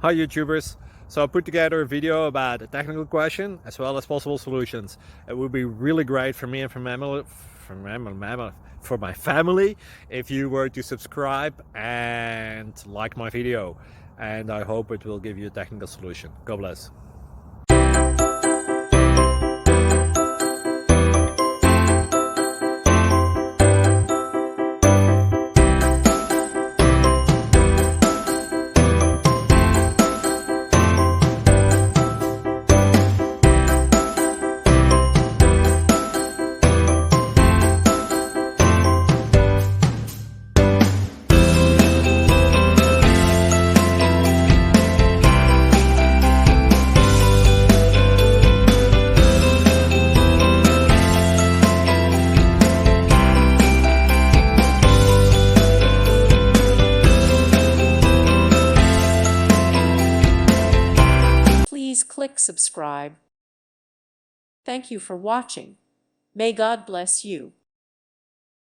Hi YouTubers! So I put together a video about a technical question as well as possible solutions. It would be really great for me and for my family if you were to subscribe and like my video, and I hope it will give you a technical solution. God bless. Please click subscribe. Thank you for watching. May God bless you.